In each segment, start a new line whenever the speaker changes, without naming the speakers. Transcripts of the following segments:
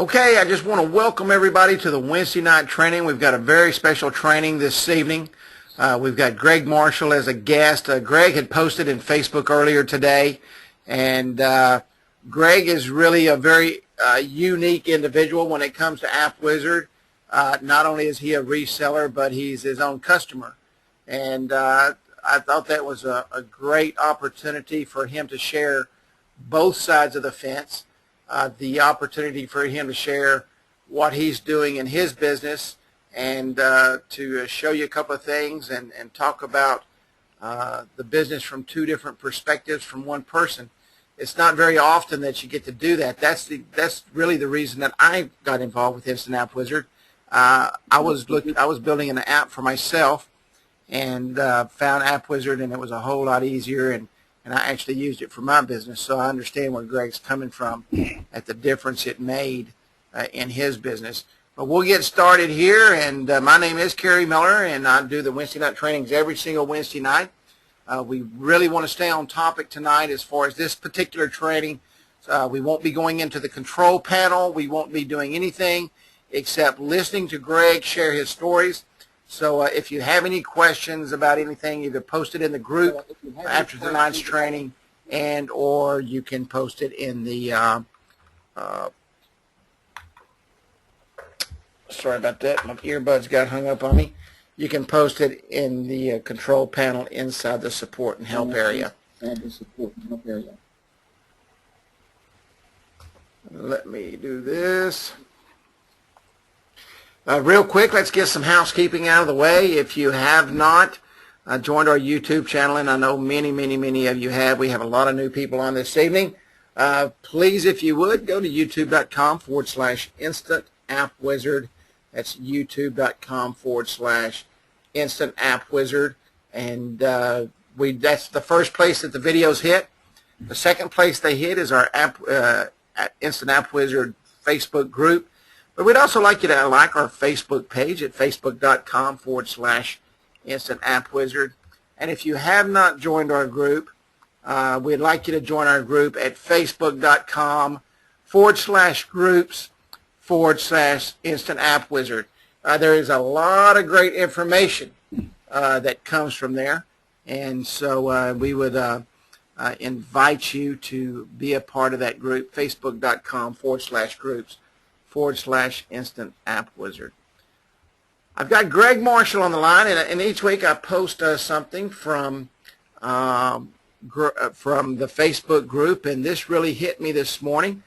Okay, I just want to welcome everybody to the Wednesday night training. We've got a very special training this evening. We've got Gregg Marshall as a guest. Gregg had posted in Facebook earlier today, and Gregg is really a very unique individual when it comes to AppWizard. Not only is he a reseller, but he's his own customer. And I thought that was a great opportunity for him to share both sides of the fence. The opportunity for him to share what he's doing in his business and to show you a couple of things and talk about the business from two different perspectives from one person. It's not very often that you get to do that. That's really the reason that I got involved with Instant App Wizard. I was building an app for myself and found AppWizard, and it was a whole lot easier, and I actually used it for my business, so I understand where Gregg's coming from at the difference it made in his business. But we'll get started here, and my name is Kerry Miller, and I do the Wednesday night trainings every single Wednesday night. We really want to stay on topic tonight as far as this particular training. We won't be going into the control panel. We won't be doing anything except listening to Gregg share his stories. So if you have any questions about anything, either post it in the group after tonight's training, and or you can post it in the, sorry about that, my earbuds got hung up on me. You can post it in the control panel inside the support and help area. Let me do this. Real quick, let's get some housekeeping out of the way. If you have not joined our YouTube channel, and I know many of you have, we have a lot of new people on this evening. Please, if you would, go to youtube.com/Instant App Wizard. That's youtube.com/Instant App Wizard. And that's the first place that the videos hit. The second place they hit is our Instant App Wizard Facebook group. But we'd also like you to like our Facebook page at facebook.com/Instant App Wizard. And if you have not joined our group, we'd like you to join our group at facebook.com/groups/Instant App Wizard. There is a lot of great information that comes from there. And so we would invite you to be a part of that group, facebook.com/groups/Instant App Wizard. I've got Gregg Marshall on the line, and each week I post something from the Facebook group, and this really hit me this morning.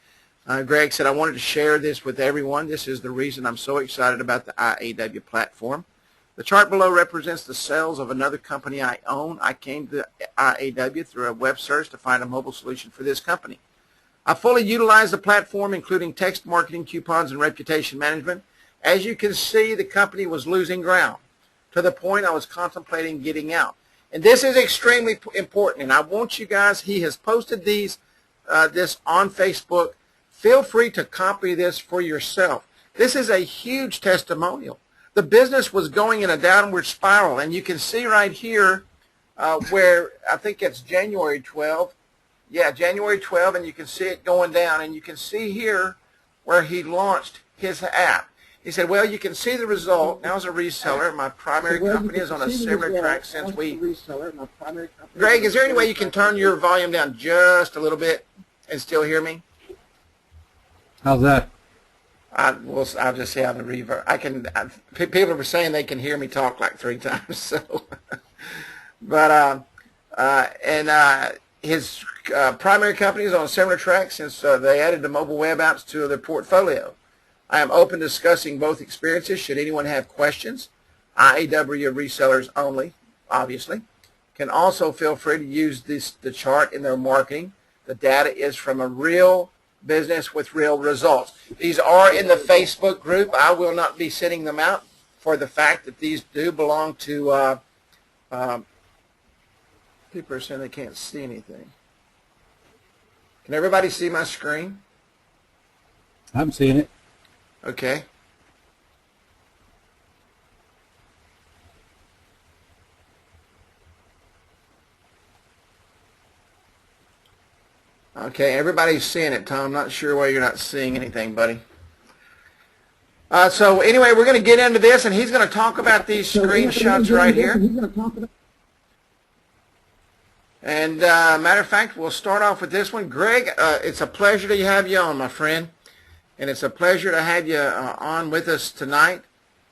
Gregg said, I wanted to share this with everyone. This is the reason I'm so excited about the IAW platform. The chart below represents the sales of another company I own. I came to IAW through a web search to find a mobile solution for this company. I fully utilize the platform, including text marketing, coupons, and reputation management. As you can see, the company was losing ground to the point I was contemplating getting out. And this is extremely important, and I want you guys, he has posted this on Facebook. Feel free to copy this for yourself. This is a huge testimonial. The business was going in a downward spiral, and you can see right here where I think it's January 12th. Yeah, January 12th, and you can see it going down, and you can see here where he launched his app. He said, well, you can see the result. Now as a reseller, my primary company is on a similar track since we... Gregg, is there any way you can turn your volume down just a little bit and still hear me?
How's that?
I'll just say on the reverb. People are saying they can hear me talk like 3 times, so... But, his primary company is on a similar track since they added the mobile web apps to their portfolio. I am open to discussing both experiences should anyone have questions. IAW resellers only, obviously. Can also feel free to use the chart in their marketing. The data is from a real business with real results. These are in the Facebook group. I will not be sending them out for the fact that these do belong to people are saying they can't see anything. Can everybody see my screen?
I'm seeing it.
Okay. Okay, everybody's seeing it, Tom. I'm not sure why you're not seeing anything, buddy. So anyway, we're going to get into this, and he's going to talk about these screenshots right here. And matter of fact, we'll start off with this one. Greg, it's a pleasure to have you on, my friend. And it's a pleasure to have you on with us tonight.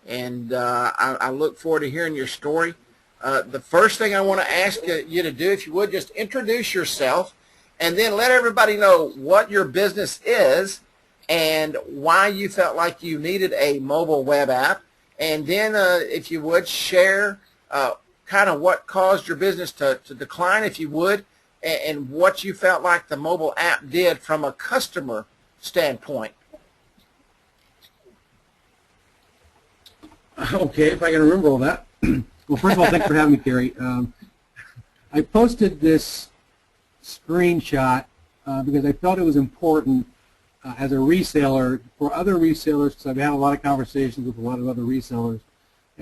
And I look forward to hearing your story. The first thing I want to ask you to do, if you would, just introduce yourself and then let everybody know what your business is and why you felt like you needed a mobile web app. And then, if you would, share kind of what caused your business to decline, if you would, and what you felt like the mobile app did from a customer standpoint.
Okay, if I can remember all that. Well, first of all, thanks for having me, Kerry. I posted this screenshot because I felt it was important as a reseller for other resellers, because I've had a lot of conversations with a lot of other resellers.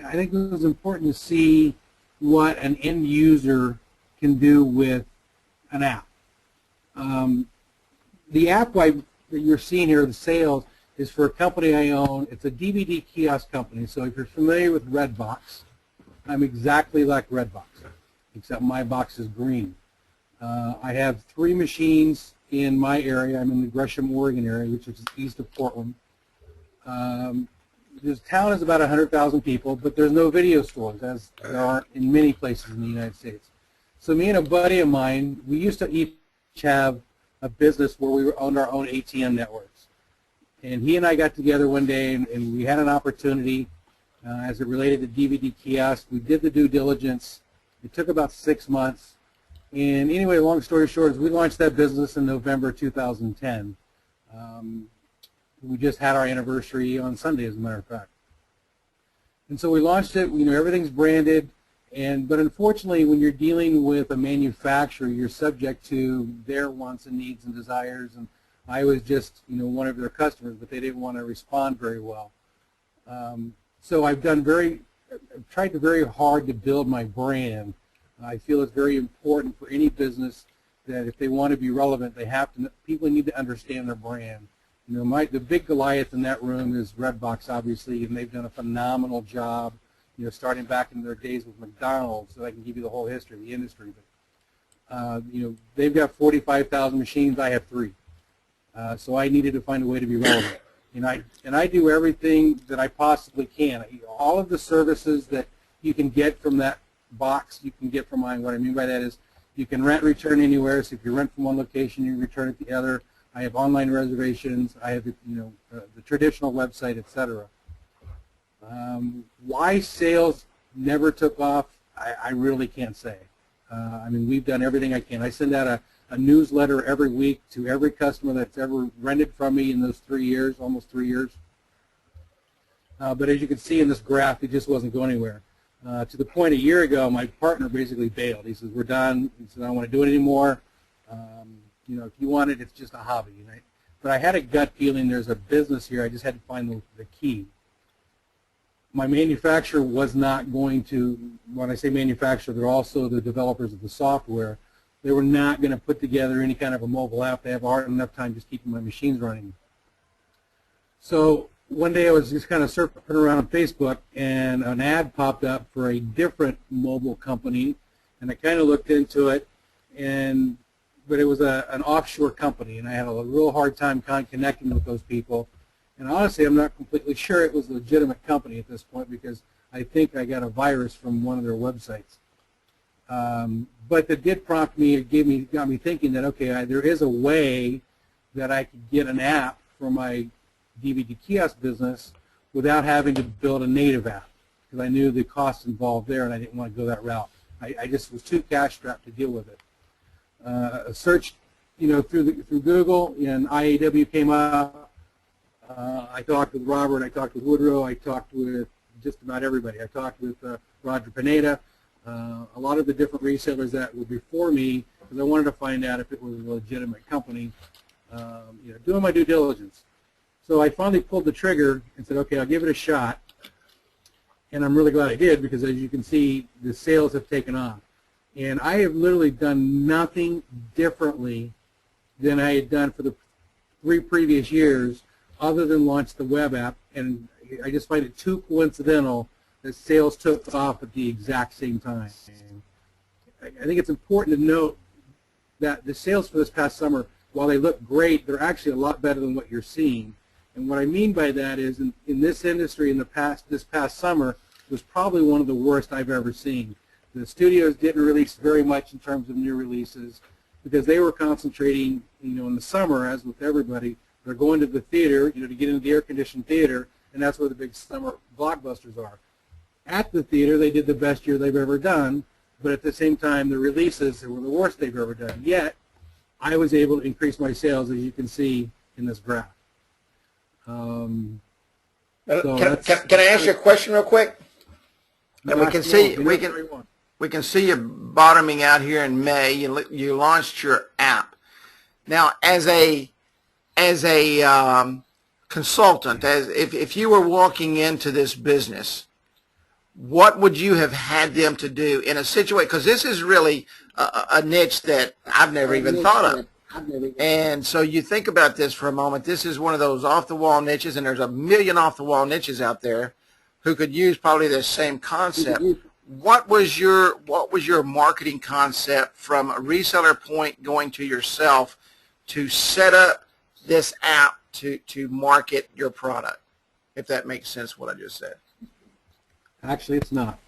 I think it was important to see what an end user can do with an app. The app that you're seeing here, the sales, is for a company I own. It's a DVD kiosk company. So if you're familiar with Redbox, I'm exactly like Redbox, except my box is green. I have 3 machines in my area. I'm in the Gresham, Oregon area, which is east of Portland. This town is about 100,000 people, but there's no video stores, as there are in many places in the United States. So me and a buddy of mine, we used to each have a business where we owned our own ATM networks. And he and I got together one day, and we had an opportunity as it related to DVD kiosks. We did the due diligence. It took about 6 months. And anyway, long story short, is we launched that business in November 2010. We just had our anniversary on Sunday, as a matter of fact. And so we launched it. You know, everything's branded. But unfortunately, when you're dealing with a manufacturer, you're subject to their wants and needs and desires. And I was just, you know, one of their customers, but they didn't want to respond very well. So I've tried very hard to build my brand. I feel it's very important for any business that if they want to be relevant, people need to understand their brand. You know, the big Goliath in that room is Redbox, obviously, and they've done a phenomenal job, you know, starting back in their days with McDonald's, so I can give you the whole history of the industry. But, you know, they've got 45,000 machines. I have 3. So I needed to find a way to be relevant. And I do everything that I possibly can. All of the services that you can get from that box, you can get from mine. What I mean by that is you can rent, return anywhere. So if you rent from one location, you return at the other. I have online reservations. I have, you know, the traditional website, etc. Why sales never took off, I really can't say. I mean, we've done everything I can. I send out a newsletter every week to every customer that's ever rented from me in those 3 years, almost 3 years. But as you can see in this graph, it just wasn't going anywhere. To the point a year ago, my partner basically bailed. He says, we're done. He said, I don't want to do it anymore. You know, if you want it, it's just a hobby. But I had a gut feeling there's a business here. I just had to find the key. My manufacturer was not going to, when I say manufacturer, they're also the developers of the software. They were not going to put together any kind of a mobile app. They have a hard enough time just keeping my machines running. So one day I was just kind of surfing around Facebook, and an ad popped up for a different mobile company, and I kind of looked into it, but it was an offshore company, and I had a real hard time connecting with those people. And honestly, I'm not completely sure it was a legitimate company at this point, because I think I got a virus from one of their websites. But that did prompt me, it got me thinking that, okay, there is a way that I could get an app for my DVD kiosk business without having to build a native app, because I knew the costs involved there, and I didn't want to go that route. I just was too cash strapped to deal with it. A search, you know, through Google, and IAW came up. I talked with Robert, I talked with Woodrow, I talked with just about everybody. I talked with Roger Pineda, a lot of the different resellers that were before me, because I wanted to find out if it was a legitimate company, you know, doing my due diligence. So I finally pulled the trigger and said, okay, I'll give it a shot. And I'm really glad I did, because as you can see, the sales have taken off. And I have literally done nothing differently than I had done for the 3 previous years, other than launch the web app. And I just find it too coincidental that sales took off at the exact same time. I think it's important to note that the sales for this past summer, while they look great, they're actually a lot better than what you're seeing. And what I mean by that is in this industry this past summer was probably one of the worst I've ever seen. The studios didn't release very much in terms of new releases because they were concentrating, in the summer, as with everybody, they're going to the theater, to get into the air-conditioned theater, and that's where the big summer blockbusters are. At the theater, they did the best year they've ever done, but at the same time, the releases were the worst they've ever done. Yet, I was able to increase my sales, as you can see in this graph.
Can I ask you a question real quick? And we can see you bottoming out here in May. You launched your app. Now, as a consultant, if you were walking into this business, what would you have had them to do in a situation? Because this is really a niche that I've never even thought of. And so you think about this for a moment. This is one of those off-the-wall niches, and there's a million off-the-wall niches out there who could use probably the same concept. What was your marketing concept from a reseller point going to yourself to set up this app to market your product? If that makes sense, what I just said.
Actually, it's not.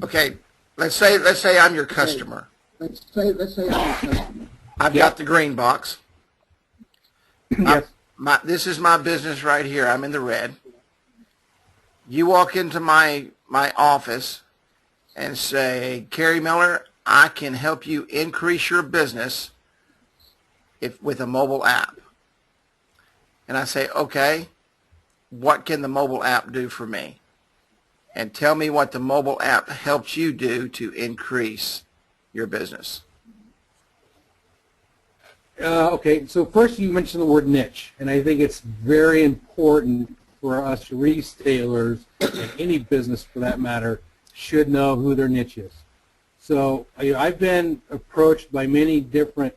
Okay, let's say I'm your customer.
Let's say I'm your customer.
I've got the green box.
Yes.
This is my business right here. I'm in the red. You walk into my office and say, Kerry Miller, I can help you increase your business with a mobile app. And I say, okay, what can the mobile app do for me? And tell me what the mobile app helps you do to increase your business.
Okay, so first you mentioned the word niche, and I think it's very important for us retailers, and any business for that matter, should know who their niche is. So I've been approached by many different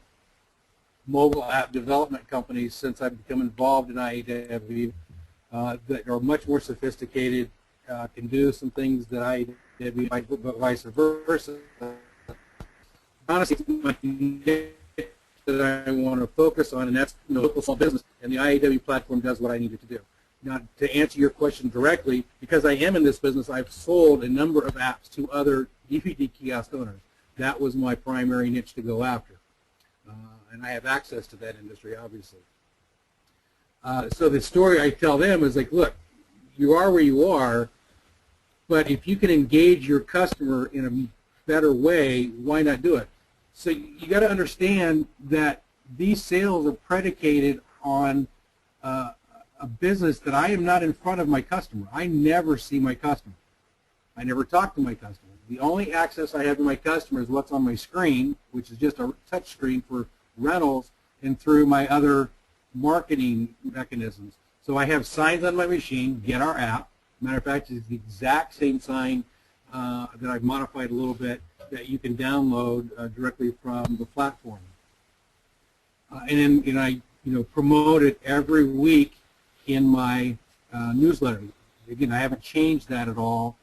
mobile app development companies since I've become involved in IAW that are much more sophisticated, can do some things that IAW, but vice versa. Honestly, my niche that I want to focus on, and that's local small business, and the IAW platform does what I need it to do. Now, to answer your question directly, because I am in this business, I've sold a number of apps to other DVD kiosk owners. That was my primary niche to go after, and I have access to that industry, obviously. So the story I tell them is like, look, you are where you are, but if you can engage your customer in a better way, why not do it? So you got to understand that these sales are predicated on a business that I am not in front of my customer. I never see my customer. I never talk to my customer. The only access I have to my customer is what's on my screen, which is just a touch screen for rentals, and through my other marketing mechanisms. So I have signs on my machine, Get Our App. Matter of fact, it's the exact same sign that I've modified a little bit that you can download directly from the platform. And then I promote it every week in my newsletter. Again, I haven't changed that at all.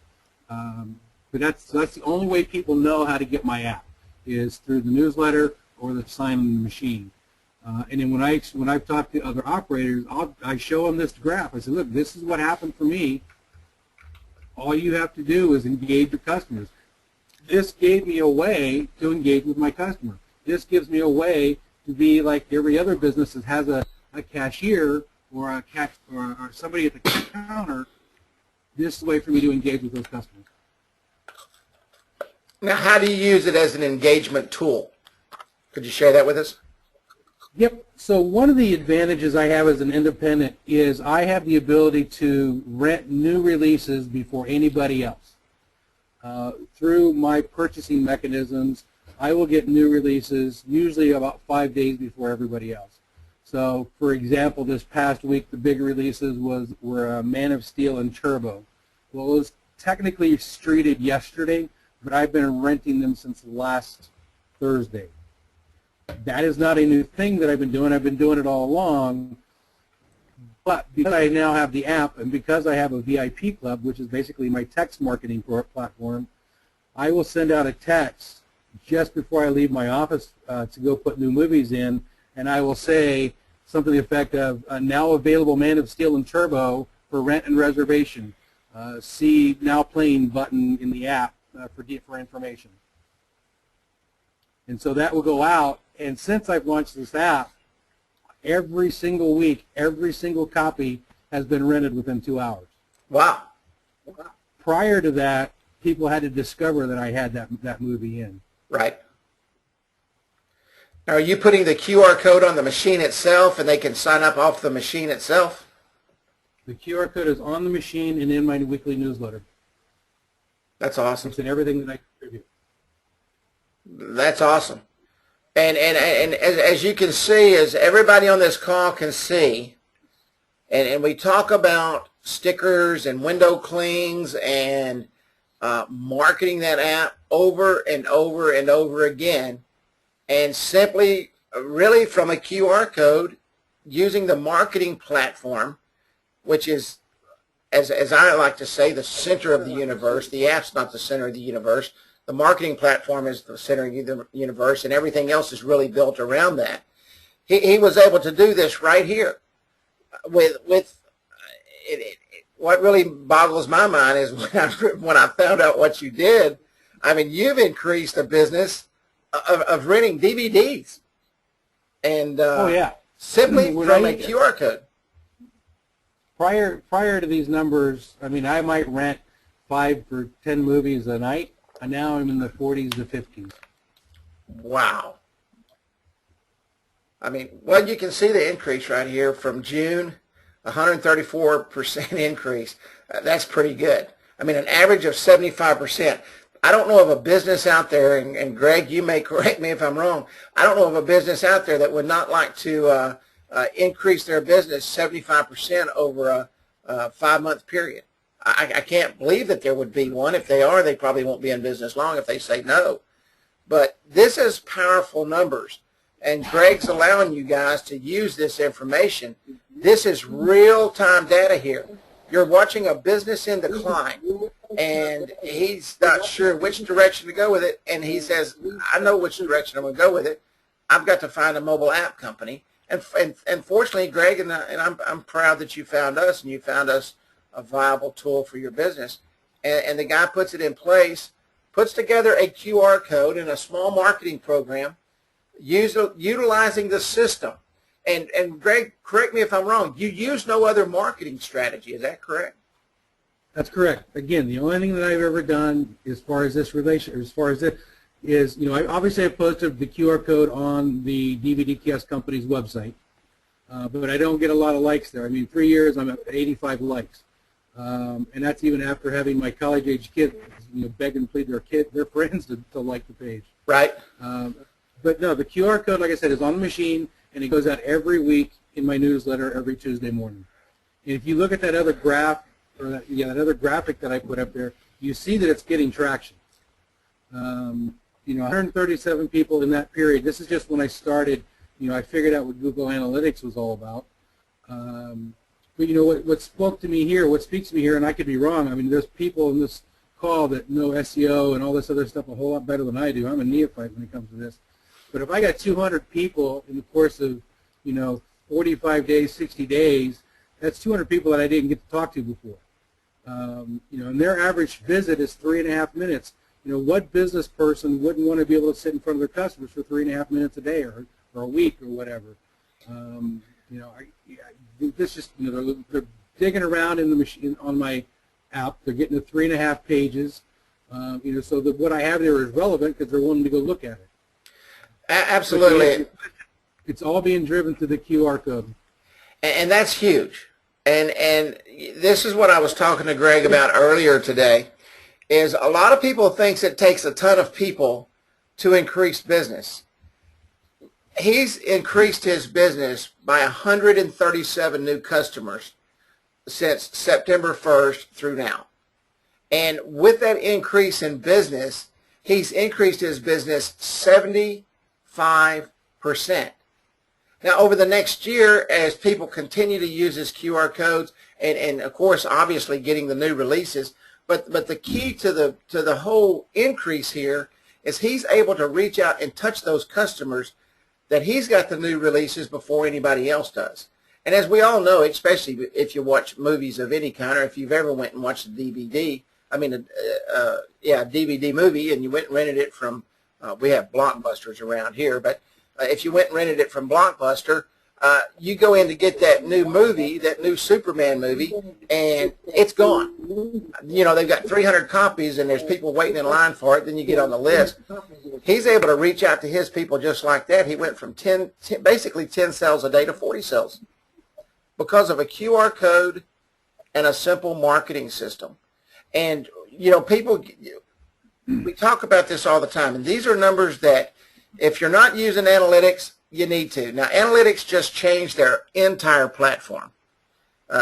But that's the only way people know how to get my app is through the newsletter or the sign on the machine. And then when I've talked to other operators, I show them this graph. I say, look, this is what happened for me. All you have to do is engage your customers. This gave me a way to engage with my customer. This gives me a way to be like every other business that has a cashier or or somebody at the counter. This is a way for me to engage with those customers.
Now, how do you use it as an engagement tool? Could you share that with us?
Yep. So one of the advantages I have as an independent is I have the ability to rent new releases before anybody else. Through my purchasing mechanisms, I will get new releases usually about 5 days before everybody else. So, for example, this past week, the big releases were Man of Steel and Turbo. Well, it was technically streeted yesterday, but I've been renting them since last Thursday. That is not a new thing that I've been doing. I've been doing it all along. But because I now have the app and because I have a VIP club, which is basically my text marketing platform, I will send out a text just before I leave my office to go put new movies in, and I will say something to the effect of, now available Man of Steel and Turbo for rent and reservation. See now playing button in the app for information. And so that will go out, and since I've launched this app, every single week, every single copy has been rented within 2 hours.
Wow.
Prior to that, people had to discover that I had that movie in.
Right. Now, are you putting the QR code on the machine itself and they can sign up off the machine itself?
The QR code is on the machine and in my weekly newsletter.
That's awesome.
It's in everything that I contribute.
That's awesome. And as you can see, as everybody on this call can see, and we talk about stickers and window clings and marketing that app over and over and over again, and simply really from a QR code using the marketing platform, which is, as I like to say, the center of the universe. The app's not the center of the universe. The marketing platform is the center of the universe, and everything else is really built around that. He was able to do this right here. What really boggles my mind is when I found out what you did. I mean, you've increased the business of renting DVDs, and
oh yeah,
simply from a QR code.
Prior to these numbers, I mean, I might rent 5 or 10 movies a night, and now I'm in the 40s to 50s.
Wow. I mean, well, you can see the increase right here from June, 134% increase. That's pretty good. I mean, an average of 75%. I don't know of a business out there, and Greg, you may correct me if I'm wrong, I don't know of a business out there that would not like to increase their business 75% over a 5-month period. I can't believe that there would be one. If they are, they probably won't be in business long if they say no. But this is powerful numbers, and Greg's allowing you guys to use this information. This is real-time data here. You're watching a business in decline, and he's not sure which direction to go with it, and he says, I know which direction I'm going to go with it. I've got to find a mobile app company. And fortunately, Greg, and I'm proud that you found us, and you found us a viable tool for your business. And the guy puts it in place, puts together a QR code and a small marketing program, utilizing the system. And Greg, correct me if I'm wrong, you use no other marketing strategy. Is that correct?
That's correct. Again, the only thing that I've ever done as far as this is, you know, I posted the QR code on the DVD kiosk company's website, but I don't get a lot of likes there. I mean, 3 years, I'm at 85 likes, and that's even after having my college-age kids, you know, beg and plead their friends to like the page.
Right.
But no, the QR code, like I said, is on the machine, and it goes out every week in my newsletter every Tuesday morning. And if you look at that other graph, or that other graphic that I put up there, you see that it's getting traction. You know, 137 people in that period. This is just when I started. You know, I figured out what Google Analytics was all about. But you know, what spoke to me here, what speaks to me here, and I could be wrong. I mean, there's people in this call that know SEO and all this other stuff a whole lot better than I do. I'm a neophyte when it comes to this. But if I got 200 people in the course of, you know, 45 days, 60 days, that's 200 people that I didn't get to talk to before. You know, and their average visit is 3.5 minutes. You know, what business person wouldn't want to be able to sit in front of their customers for 3.5 minutes a day or a week or whatever? You know, this just, you know, they're digging around in the machine on my app. They're getting to 3.5 pages. You know, so that what I have there is relevant because they're willing to go look at it.
Absolutely.
It's all being driven through the QR code.
And that's huge. And this is what I was talking to Greg about earlier today, is a lot of people think it takes a ton of people to increase business. He's increased his business by 137 new customers since September 1st through now. And with that increase in business, he's increased his business 75%. Now, over the next year, as people continue to use his QR codes, and of course, obviously, getting the new releases, but the key to the whole increase here is he's able to reach out and touch those customers that he's got the new releases before anybody else does. And as we all know, especially if you watch movies of any kind, or if you've ever went and watched a DVD, DVD movie, and you went and rented it from, we have Blockbusters around here, but if you went and rented it from Blockbuster, you go in to get that new movie, that new Superman movie, and it's gone. You know, they've got 300 copies, and there's people waiting in line for it. Then you get on the list. He's able to reach out to his people just like that. He went from basically 10 sales a day to 40 sales because of a QR code and a simple marketing system. And, you know, people, we talk about this all the time, and these are numbers that if you're not using analytics, you need to. Now, analytics just changed their entire platform,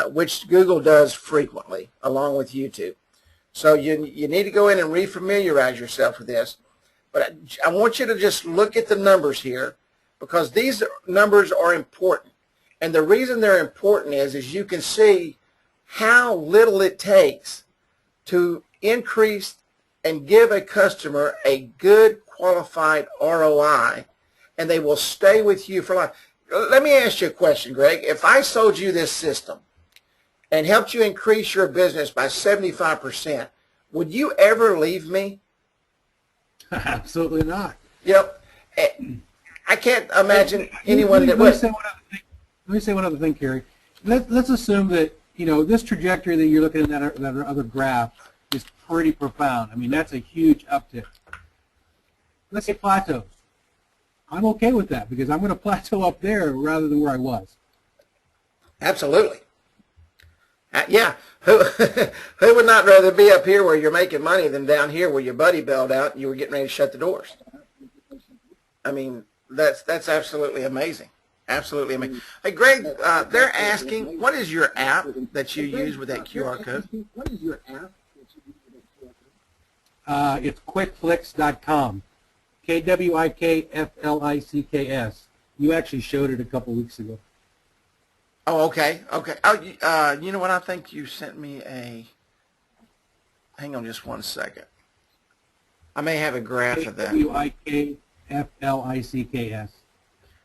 which Google does frequently, along with YouTube. So you need to go in and refamiliarize yourself with this. But I want you to just look at the numbers here, because these numbers are important. And the reason they're important is you can see how little it takes to increase and give a customer a good qualified ROI, and they will stay with you for life. Let me ask you a question, Greg. If I sold you this system and helped you increase your business by 75%, would you ever leave me?
Absolutely not.
You know, I can't imagine anyone that would.
Let me say one other thing, Kerry. Let's assume that, you know, this trajectory that you're looking at that other graph is pretty profound. I mean, that's a huge uptick. Let's say plateaus. I'm okay with that because I'm going to plateau up there rather than where I was.
Absolutely. Yeah. Who would not rather be up here where you're making money than down here where your buddy bailed out and you were getting ready to shut the doors? I mean, that's absolutely amazing. Absolutely amazing. Hey, Greg, they're asking, what is your app that you use with that QR code?
What is your app?
It's quickflix.com. KWIKFLICKS. You actually showed it a couple weeks ago.
Oh, okay, okay. Oh, you know what? I think you sent me a. Hang on, just one second. I may have a graph of that.
KWIKFLICKS.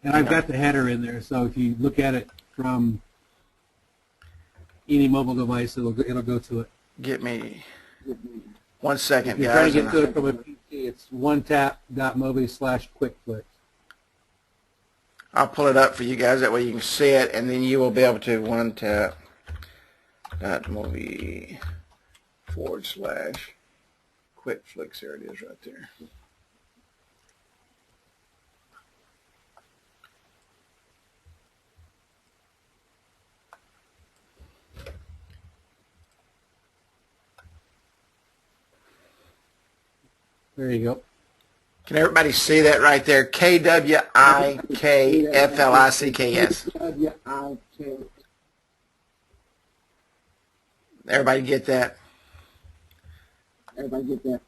And I've got the header in there, so if you look at it from any mobile device, it'll go to it.
Get me 1 second,
if you're
guys.
trying to get to it from a PC, it's onetap.mobi/quickflix.
I'll pull it up for you guys. That way you can see it, and then you will be able to onetap.mobi/quickflix. There it is right there.
There you go.
Can everybody see that right there? KWIKFLICKS. Everybody get that?
Everybody get that?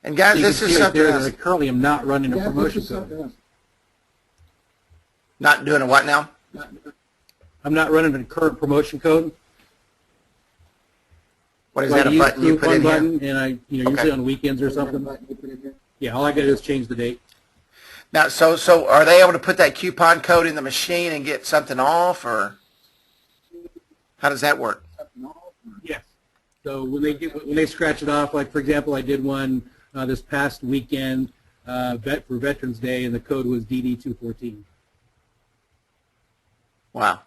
And guys, this is something else.
I currently am not running a promotion code.
Not doing a what now?
I'm not running a current promotion code.
What is that, a button you put in here?
And I, usually on weekends or something. Yeah, all I got to do is change the date.
Now, so are they able to put that coupon code in the machine and get something off, or how does that work?
Yes. So when they scratch it off, like for example, I did one this past weekend for Veterans Day, and the code was DD214.
Wow.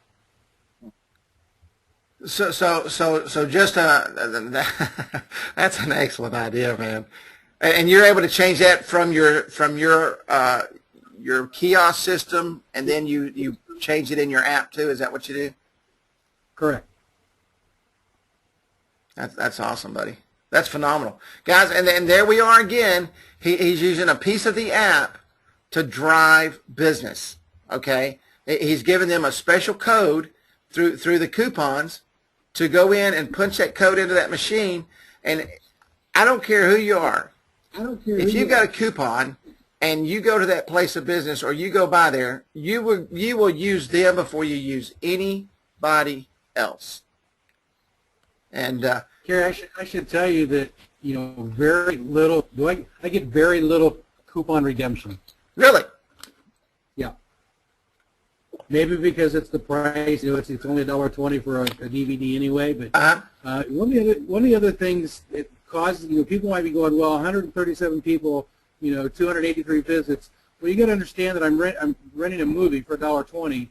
So just that's an excellent idea, man. And you're able to change that from your kiosk system, and then you change it in your app too. Is that what you do?
Correct.
That's awesome, buddy. That's phenomenal, guys. And there we are again. He's using a piece of the app to drive business. Okay, he's giving them a special code through the coupons to go in and punch that code into that machine. And I don't care who you are.
I don't care
If
who
you've
you
got
are.
a coupon and you go to that place of business or you go by there, you will use them before you use anybody else. And
Gary, I should tell you that, very little, I get very little coupon redemption.
really,
Yeah. Maybe because it's the price, it's only $1.20 for a DVD anyway, but one of the other things it causes, people might be going, well, 137 people, 283 visits. Well, you got to understand that I'm renting a movie for $1.20,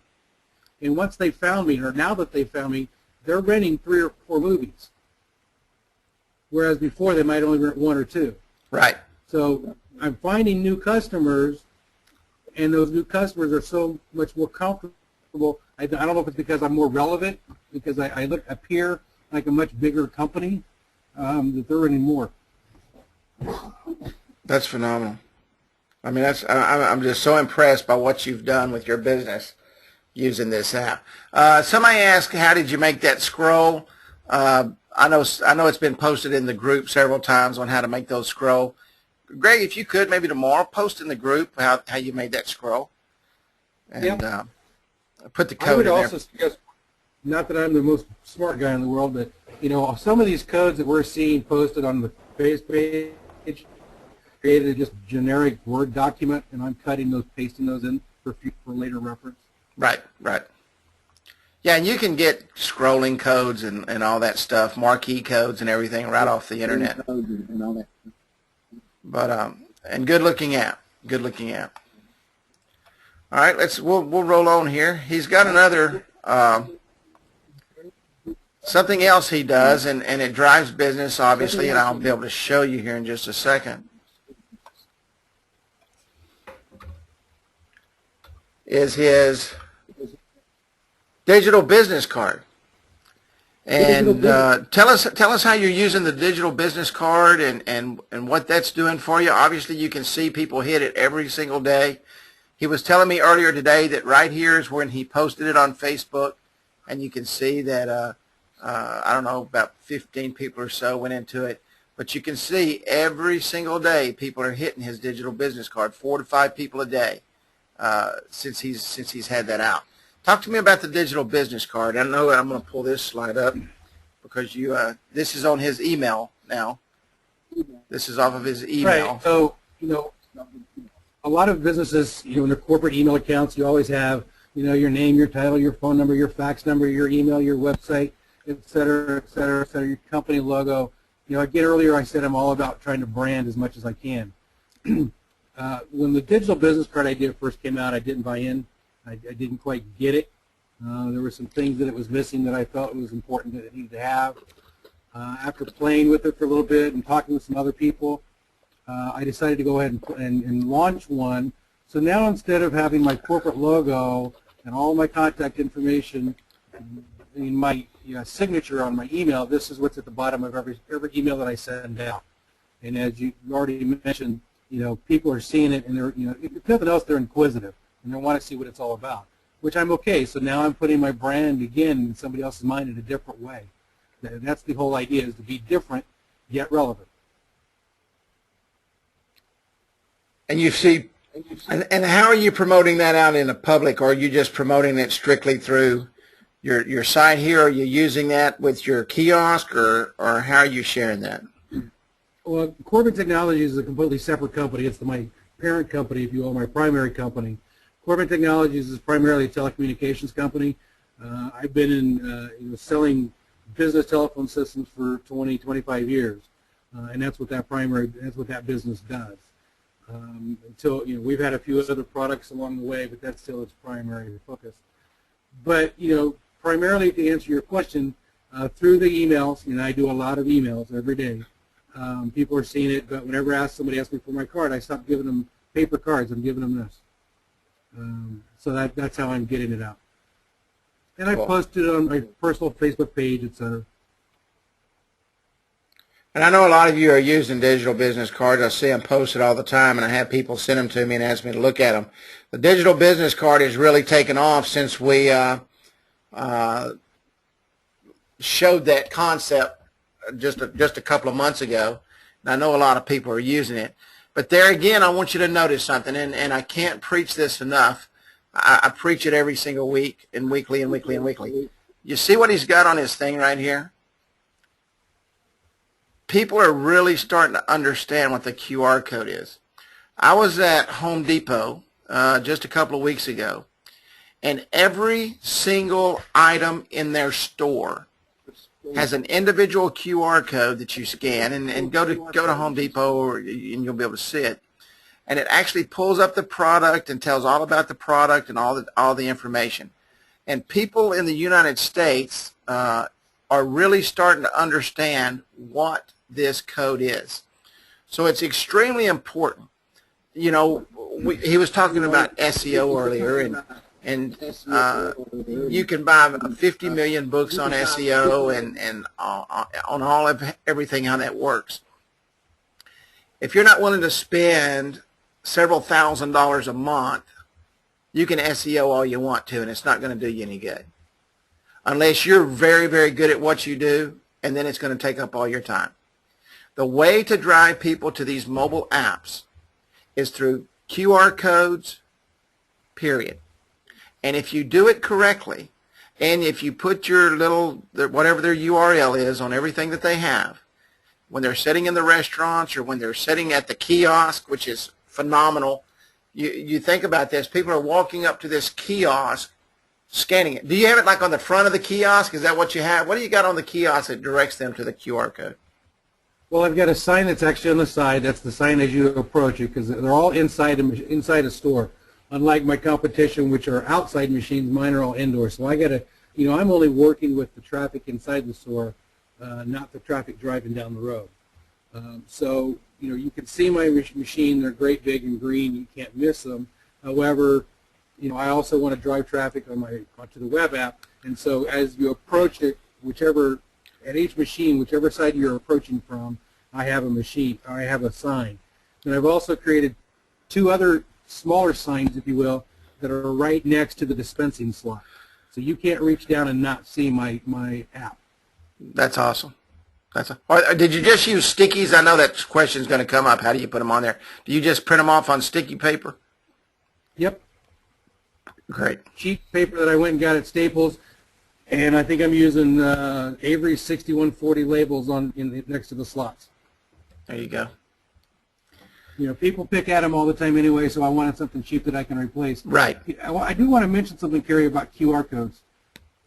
and once they found me, or now that they found me, they're renting 3 or 4 movies, whereas before they might only rent 1 or 2.
right.
So I'm finding new customers, and those new customers are so much more comfortable. I don't know if it's because I'm more relevant, because I appear like a much bigger company, that they're renting more.
That's phenomenal. I mean, I'm just so impressed by what you've done with your business using this app. Somebody asked, how did you make that scroll? I know it's been posted in the group several times on how to make those scroll. Greg, if you could, maybe tomorrow, post in the group how you made that scroll. And put the code
I would
in there.
also suggest, not that I'm the most smart guy in the world, but some of these codes that we're seeing posted on the face page created just generic Word document, and I'm cutting those, pasting those in for later reference.
Right, right. Yeah, and you can get scrolling codes and all that stuff, marquee codes and everything right off the internet.
And all that.
But and good looking app. Good looking app. All right, we'll roll on here. He's got another something else he does, and it drives business obviously, and I'll be able to show you here in just a second. Is his digital business card. And tell us how you're using the digital business card and what that's doing for you. Obviously, you can see people hit it every single day. He was telling me earlier today that right here is when he posted it on Facebook, and you can see that I don't know, about 15 people or so went into it. But you can see every single day people are hitting his digital business card, 4 to 5 people a day since he's had that out. Talk to me about the digital business card. I know I'm going to pull this slide up because this is on his email now. This is off of his email.
Right. So, a lot of businesses, in their corporate email accounts, you always have, your name, your title, your phone number, your fax number, your email, your website, et cetera, et cetera, et cetera, your company logo. Again, earlier I said I'm all about trying to brand as much as I can. When the digital business card idea first came out, I didn't buy in. I didn't quite get it. There were some things that it was missing that I felt was important that it needed to have. After playing with it for a little bit and talking with some other people, I decided to go ahead and launch one. So now instead of having my corporate logo and all my contact information in my signature on my email, this is what's at the bottom of every email that I send out. And as you already mentioned, people are seeing it, and they're, if nothing else, they're inquisitive, and they want to see what it's all about, which I'm okay. So now I'm putting my brand again in somebody else's mind in a different way. That's the whole idea, is to be different yet relevant.
And you see, and how are you promoting that out in the public, or are you just promoting it strictly through your site here? Are you using that with your kiosk, or how are you sharing that?
Well, Corbin Technologies is a completely separate company. It's my parent company, if you will, my primary company. Corbin Technologies is primarily a telecommunications company. I've been in selling business telephone systems for 20, 25 years, and that's what that business does. Until we've had a few other products along the way, but that's still its primary focus. But primarily to answer your question, through the emails, I do a lot of emails every day. People are seeing it, but whenever somebody asks me for my card, I stop giving them paper cards. I'm giving them this. So that's how I'm getting it out. And I posted it on my personal Facebook page, etc.
And I know a lot of you are using digital business cards. I see them posted all the time, and I have people send them to me and ask me to look at them. The digital business card has really taken off since we showed that concept just a couple of months ago, And I know a lot of people are using it. But there again, I want you to notice something, and I can't preach this enough. I preach it every single week and weekly and weekly and weekly. You see what he's got on his thing right here? People are really starting to understand what the QR code is. I was at Home Depot just a couple of weeks ago, and every single item in their store has an individual QR code that you scan, and go to Home Depot, and you'll be able to see it. And it actually pulls up the product and tells all about the product and all the information. And people in the United States are really starting to understand what this code is. So it's extremely important. You know, he was talking about SEO earlier, and you can buy 50 million books on SEO and on everything how that works. If you're not willing to spend several $1,000s a month, you can SEO all you want to, and it's not going to do you any good. Unless you're very, very good at what you do, and then it's going to take up all your time. The way to drive people to these mobile apps is through QR codes, period. And if you do it correctly, and if you put your whatever their URL is on everything that they have, when they're sitting in the restaurants or when they're sitting at the kiosk, which is phenomenal, you think about this. People are walking up to this kiosk, scanning it. Do you have it like on the front of the kiosk? Is that what you have? What do you got on the kiosk that directs them to the QR code?
Well, I've got a sign that's actually on the side. That's the sign as you approach it, because they're all inside a store. Unlike my competition, which are outside machines, mine are all indoor. So I got to, I'm only working with the traffic inside the store, not the traffic driving down the road. So, you can see my machine. They're great, big, and green. You can't miss them. However, I also want to drive traffic onto the web app. And so as you approach it, at each machine, whichever side you're approaching from, I have a sign. And I've also created two other smaller signs, if you will, that are right next to the dispensing slot. So you can't reach down and not see my app.
That's awesome. Did you just use stickies? I know that question's going to come up. How do you put them on there? Do you just print them off on sticky paper?
Yep.
Great.
Cheap paper that I went and got at Staples, and I think I'm using Avery 6140 labels next to the slots.
There you go.
People pick at them all the time anyway, so I wanted something cheap that I can replace.
Right.
I do want to mention something, Kerry, about QR codes.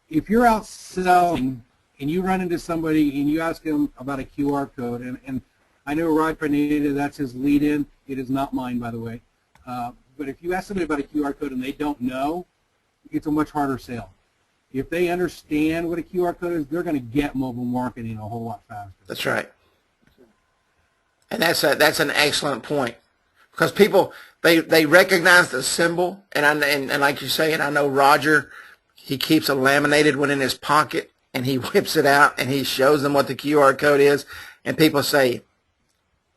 If you're out selling and you run into somebody and you ask them about a QR code, and I know Rod Pineda, that's his lead-in. It is not mine, by the way. But if you ask somebody about a QR code and they don't know, it's a much harder sale. If they understand what a QR code is, they're going to get mobile marketing a whole lot faster.
That's right. And that's an excellent point, because people they recognize the symbol, and like you say, and I know Roger, he keeps a laminated one in his pocket, and he whips it out and he shows them what the QR code is, and people say,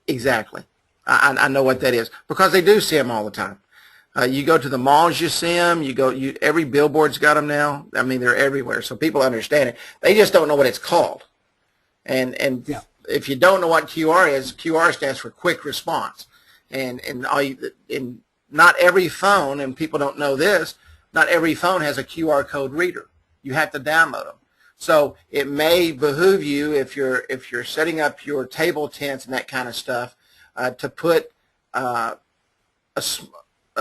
exactly, I know what that is, because they do see them all the time. You go to the malls, you see them. Every billboard's got them now. I mean, they're everywhere, so people understand it. They just don't know what it's called, and yeah. If you don't know what QR is, QR stands for quick response, and not every phone, and people don't know this, not every phone has a QR code reader. You have to download them. So it may behoove you, if you're setting up your table tents and that kind of stuff, to put a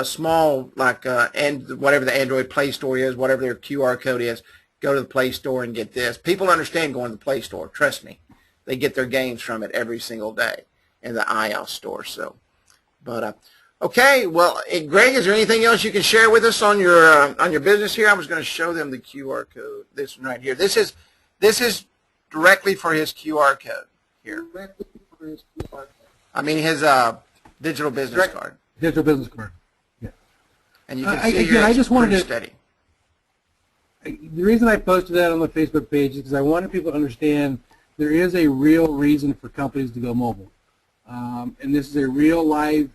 small, like whatever the Android Play Store is, whatever their QR code is, go to the Play Store and get this. People understand going to the Play Store. Trust me. They get their games from it every single day in the iOS store. So, but okay. Well, Greg, is there anything else you can share with us on your business here? I was going to show them the QR code. This one right here. This is directly for his QR code here. I mean his digital business card.
Digital business card. Yeah.
And you can see I just wanted to steady.
The reason I posted that on the Facebook page is because I wanted people to understand there is a real reason for companies to go mobile, and this is a real live.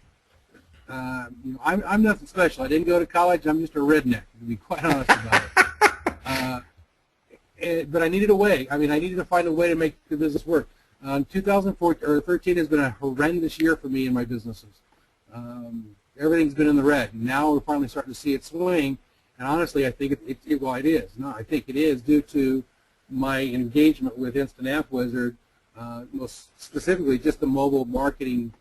I'm nothing special. I didn't go to college. I'm just a redneck, to be quite honest about it. But I needed a way. I mean, I needed to find a way to make the business work. 2014 or 13 has been a horrendous year for me and my businesses. Everything's been in the red. Now we're finally starting to see it swing, and honestly, I think it is. No, I think it is due to my engagement with Instant App Wizard, most specifically just the mobile marketing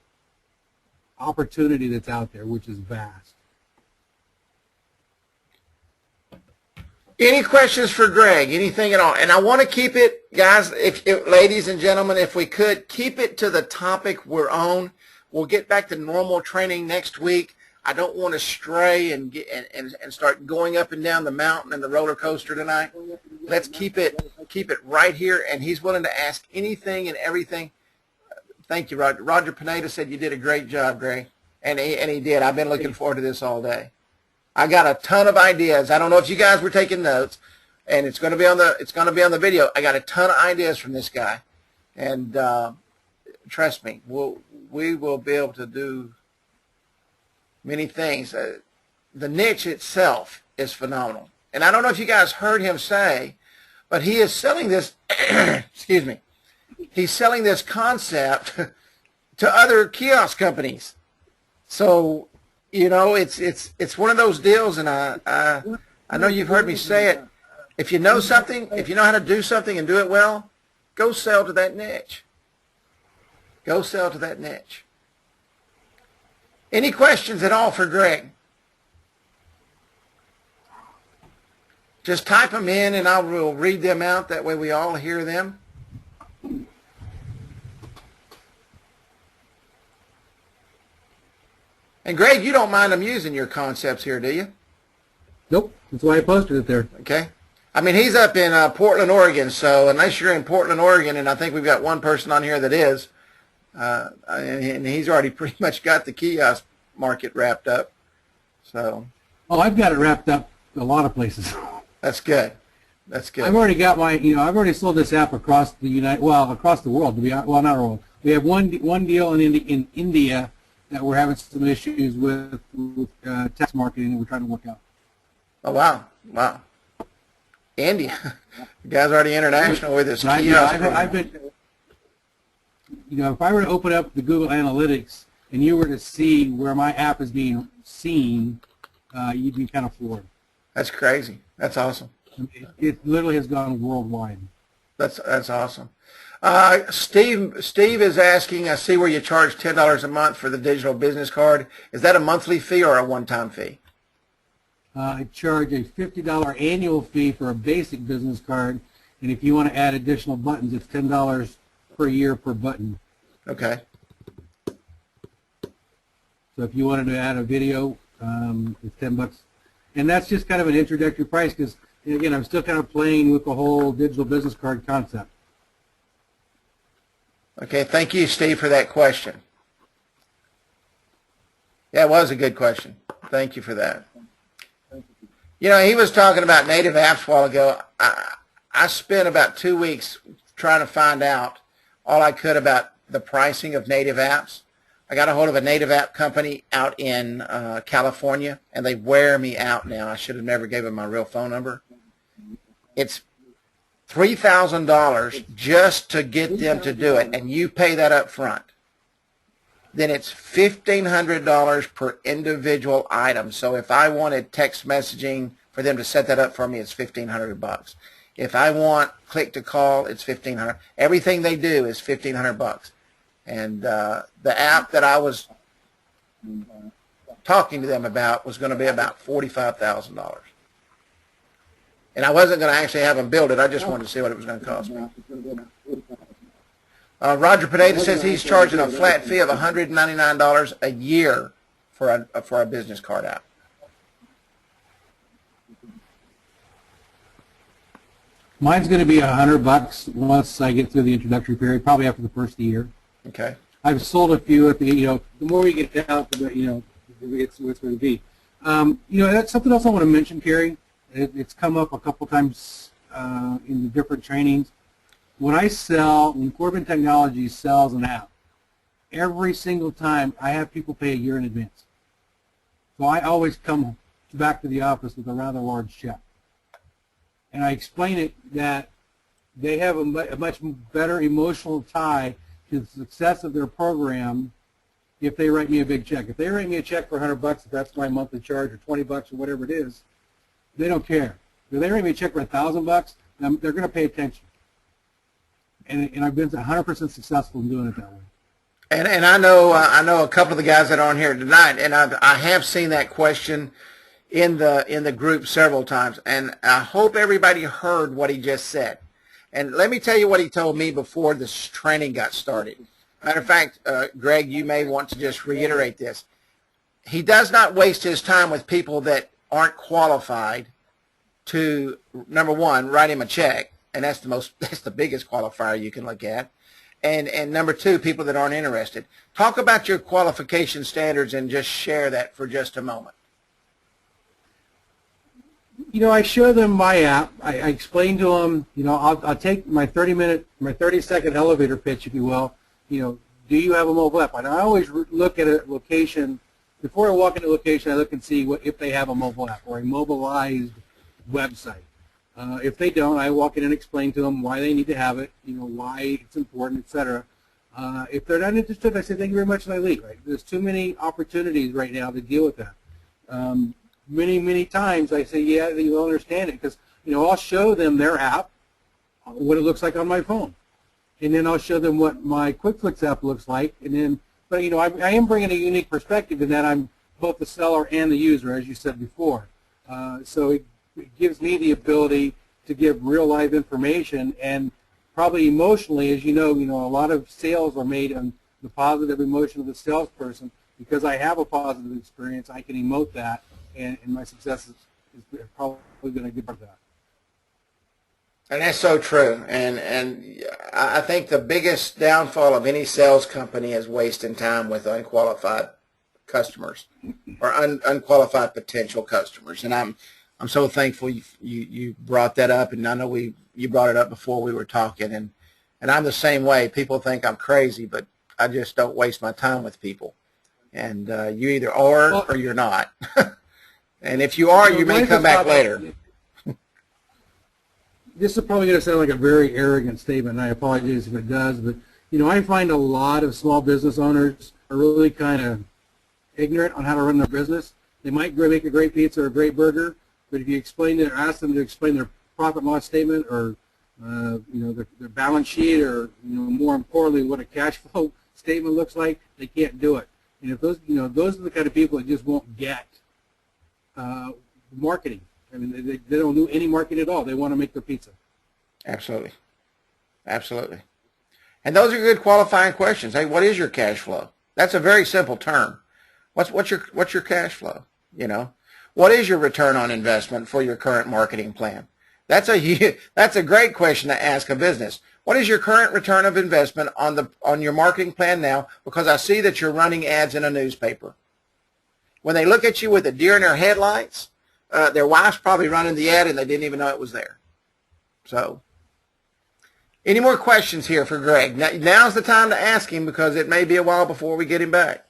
opportunity that's out there, which is vast.
Any questions for Gregg? Anything at all? And I want to keep it, guys, if ladies and gentlemen, if we could, keep it to the topic we're on. We'll get back to normal training next week. I don't want to stray and start going up and down the mountain and the roller coaster tonight. Let's keep it right here, and he's willing to ask anything and everything. Thank you, Roger. Roger Pineda said you did a great job, Gregg, and he did. I've been looking forward to this all day. I got a ton of ideas. I don't know if you guys were taking notes, and it's going to be on the video. I got a ton of ideas from this guy, and trust me, we will be able to do many things. The niche itself is phenomenal, and I don't know if you guys heard him say, but he is selling this. Excuse me. He's selling this concept to other kiosk companies. So, you know, it's one of those deals, and I know you've heard me say it. If you know something, if you know how to do something and do it well, go sell to that niche. Go sell to that niche. Any questions at all for Gregg? Just type them in, and I will read them out. That way we all hear them. And Gregg, you don't mind them using your concepts here, do you?
Nope. That's why I posted it there.
Okay. I mean, he's up in Portland, Oregon, so unless you're in Portland, Oregon, and I think we've got one person on here that is, and he's already pretty much got the kiosk market wrapped up. So.
Oh, I've got it wrapped up a lot of places.
That's good. That's good.
I've already got my, I've already sold this app across the across the world. To be not world. We have one deal in India that we're having some issues with text marketing that we're trying to work out.
Oh wow, wow. India, the guy's already international with his kiosk.
I've been, if I were to open up the Google Analytics and you were to see where my app is being seen, you'd be kind of floored.
That's crazy. That's awesome.
It literally has gone worldwide.
That's awesome. Steve is asking, I see where you charge $10 a month for the digital business card. Is that a monthly fee or a one-time fee?
I charge a $50 annual fee for a basic business card, and if you want to add additional buttons, it's $10 per year per button.
Okay.
So if you wanted to add a video, it's $10. And that's just kind of an introductory price because, again, I'm still kind of playing with the whole digital business card concept.
Okay, thank you, Steve, for that question. Yeah, it was a good question. Thank you for that. You know, he was talking about native apps a while ago. I spent about 2 weeks trying to find out all I could about the pricing of native apps. I got a hold of a native app company out in California, and they wear me out now. I should have never gave them my real phone number. It's $3,000 just to get them to do it, and you pay that up front. Then it's $1,500 per individual item. So if I wanted text messaging for them to set that up for me, it's $1,500. If I want click to call, it's $1,500. Everything they do is $1,500. And the app that I was talking to them about was going to be about $45,000. And I wasn't going to actually have them build it. I just wanted to see what it was going to cost me. Roger Pineda says he's charging a flat fee of $199 a year for a business card app.
Mine's going to be $100 once I get through the introductory period, probably after the first year.
Okay.
I've sold a few at the, the more we get down, it's going to be. That's something else I want to mention, Kerry. It's come up a couple times in the different trainings. When Corbin Technologies sells an app, every single time I have people pay a year in advance. So I always come back to the office with a rather large check. And I explain it that they have a much better emotional tie to the success of their program if they write me a big check. If they write me a check for $100, if that's my monthly charge, or $20 or whatever it is, they don't care. If they write me a check for $1,000, they're going to pay attention. And I've been 100% successful in doing it that way.
And I know a couple of the guys that are on here tonight, and I have seen that question in the group several times, and I hope everybody heard what he just said. And let me tell you what he told me before this training got started. Matter of fact, Greg, you may want to just reiterate this. He does not waste his time with people that aren't qualified to, number one, write him a check, and that's the biggest qualifier you can look at. And number two, people that aren't interested. Talk about your qualification standards and just share that for just a moment.
You know, I show them my app. I explain to them, you know, I'll take my 30-second elevator pitch, if you will. You know, do you have a mobile app? And I always look at a location. Before I walk into a location, I look and see if they have a mobile app or a mobilized website. If they don't, I walk in and explain to them why they need to have it, you know, why it's important, etc. If they're not interested, I say, thank you very much, and I leave. Right? There's too many opportunities right now to deal with that. Many times I say, yeah, you'll understand it, because, you know, I'll show them their app, what it looks like on my phone. And then I'll show them what my QuickFlix app looks like. And then, but, you know, I am bringing a unique perspective in that I'm both the seller and the user, as you said before. So it gives me the ability to give real live information, and probably emotionally, as you know, a lot of sales are made on the positive emotion of the salesperson. Because I have a positive experience, I can emote that, and my success is probably going to give back that.
And that's so true. And I think the biggest downfall of any sales company is wasting time with unqualified customers or unqualified potential customers. And I'm so thankful you brought that up, and I know you brought it up before we were talking, and I'm the same way. People think I'm crazy, but I just don't waste my time with people. And you either are or you're not. And if you are, you may come back later.
This is probably going to sound like a very arrogant statement, and I apologize if it does, but, you know, I find a lot of small business owners are really kind of ignorant on how to run their business. They might make a great pizza or a great burger, but if you explain it or ask them to explain their profit and loss statement, or you know, their balance sheet, or, you know, more importantly, what a cash flow statement looks like, they can't do it. And if those, you know, those are the kind of people that just won't get marketing. I mean, they don't do any marketing at all. They want to make their pizza.
Absolutely. Absolutely. And those are good qualifying questions. Hey, what is your cash flow? That's a very simple term. What's your cash flow? You know, what is your return on investment for your current marketing plan? That's a great question to ask a business. What is your current return of investment on your marketing plan now? Because I see that you're running ads in a newspaper. When they look at you with a deer in their headlights, their wife's probably running the ad and they didn't even know it was there. So, any more questions here for Greg? Now's the time to ask him, because it may be a while before we get him back.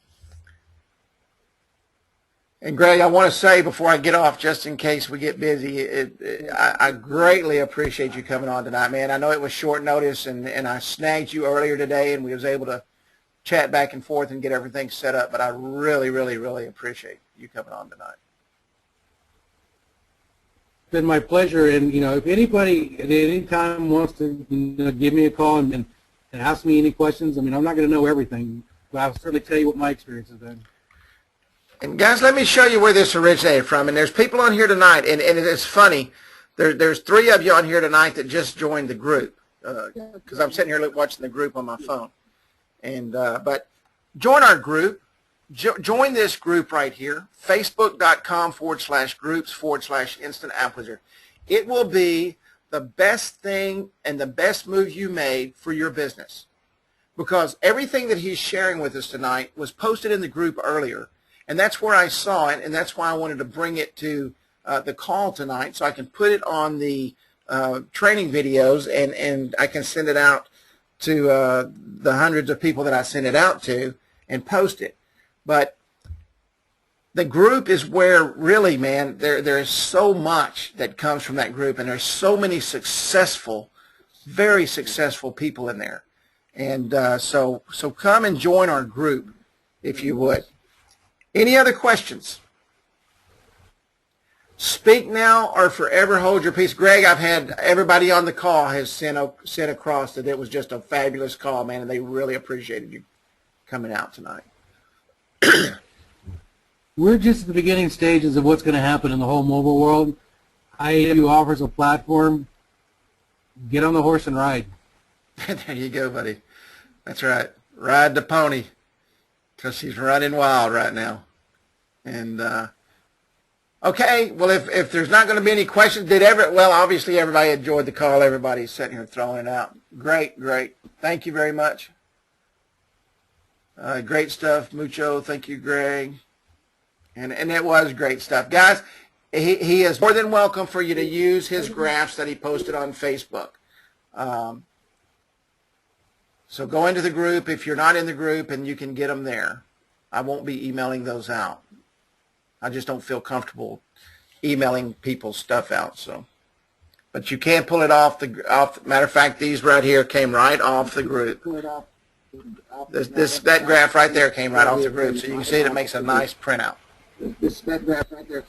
And Greg, I want to say before I get off, just in case we get busy, I greatly appreciate you coming on tonight, man. I know it was short notice, and I snagged you earlier today, and we was able to chat back and forth and get everything set up, but I really, really, really appreciate you coming on tonight.
It's been my pleasure, and, you know, if anybody at any time wants to, you know, give me a call and ask me any questions, I mean, I'm not going to know everything, but I'll certainly tell you what my experience has been.
And guys, let me show you where this originated from. And there's people on here tonight, and it's funny. There's 3 of you on here tonight that just joined the group, because I'm sitting here watching the group on my phone. And but join our group. Join this group right here, facebook.com/groups/instant app wizard. It will be the best thing and the best move you made for your business, because everything that he's sharing with us tonight was posted in the group earlier. And that's where I saw it, and that's why I wanted to bring it to the call tonight, so I can put it on the training videos, and I can send it out to the hundreds of people that I send it out to and post it. But the group is where really, man, there is so much that comes from that group, and there's so many successful very successful people in there. And so come and join our group if you would. Any other questions? Speak now or forever hold your peace. Greg, I've had everybody on the call has sent across that it was just a fabulous call, man, and they really appreciated you coming out tonight.
We're just at the beginning stages of what's going to happen in the whole mobile world. IAW offers a platform. Get on the horse and ride.
There you go, buddy. That's right. Ride the pony, because she's running wild right now. And okay, well, if there's not going to be any questions, well, obviously everybody enjoyed the call. Everybody's sitting here throwing it out. Great. Thank you very much. Great stuff, Mucho. Thank you, Greg. And it was great stuff. Guys, he is more than welcome for you to use his graphs that he posted on Facebook. So go into the group if you're not in the group, and you can get them there. I won't be emailing those out. I just don't feel comfortable emailing people's stuff out. So, but you can pull it off matter of fact, these right here came right off the group. That graph right there came right off the group, so you can see it makes a nice printout.
That graph right there.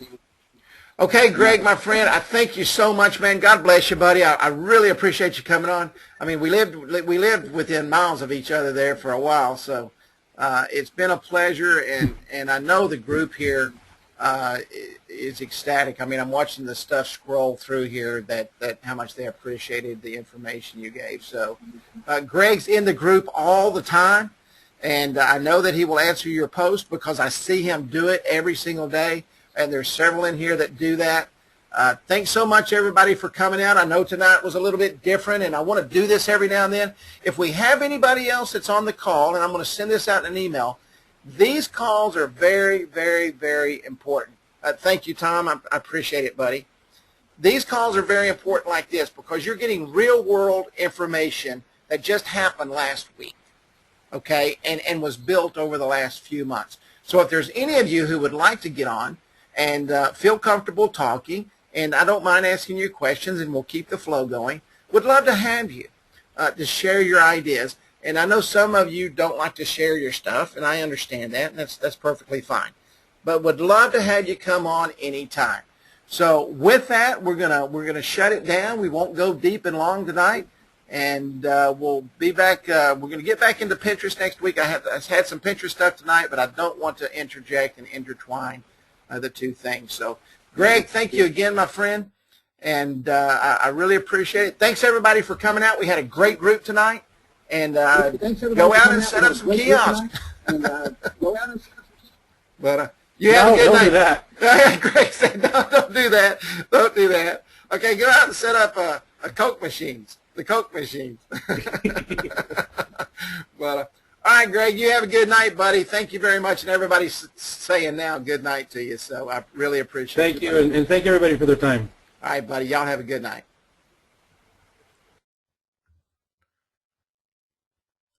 Okay, Greg, my friend, I thank you so much, man. God bless you, buddy. I really appreciate you coming on. I mean, we lived within miles of each other there for a while, so it's been a pleasure, and I know the group here is ecstatic. I mean, I'm watching the stuff scroll through here that how much they appreciated the information you gave. So Greg's in the group all the time, and I know that he will answer your post because I see him do it every single day, and there's several in here that do that. Thanks so much, everybody, for coming out. I know tonight was a little bit different, and I want to do this every now and then. If we have anybody else that's on the call, and I'm going to send this out in an email, these calls are very, very, very important. Thank you, Tom. I appreciate it, buddy. These calls are very important like this because you're getting real-world information that just happened last week, okay, and was built over the last few months. So if there's any of you who would like to get on and feel comfortable talking, and I don't mind asking you questions, and we'll keep the flow going, would love to have you to share your ideas. And I know some of you don't like to share your stuff, and I understand that, and that's perfectly fine. But would love to have you come on anytime. So with that, we're gonna shut it down. We won't go deep and long tonight, and we'll be back. We're gonna get back into Pinterest next week. I had some Pinterest stuff tonight, but I don't want to interject and intertwine the two things. So, Greg, thank you again, my friend, and I really appreciate it. Thanks everybody for coming out. We had a great group tonight. And go out and set up some kiosks. But you have a good night.
Don't do that.
Greg said, don't do that. Don't do that. Okay, go out and set up the Coke machines. But all right, Greg, you have a good night, buddy. Thank you very much. And everybody's saying now good night to you, so I really appreciate it.
Thank you, and thank everybody for their time.
All right, buddy. Y'all have a good night.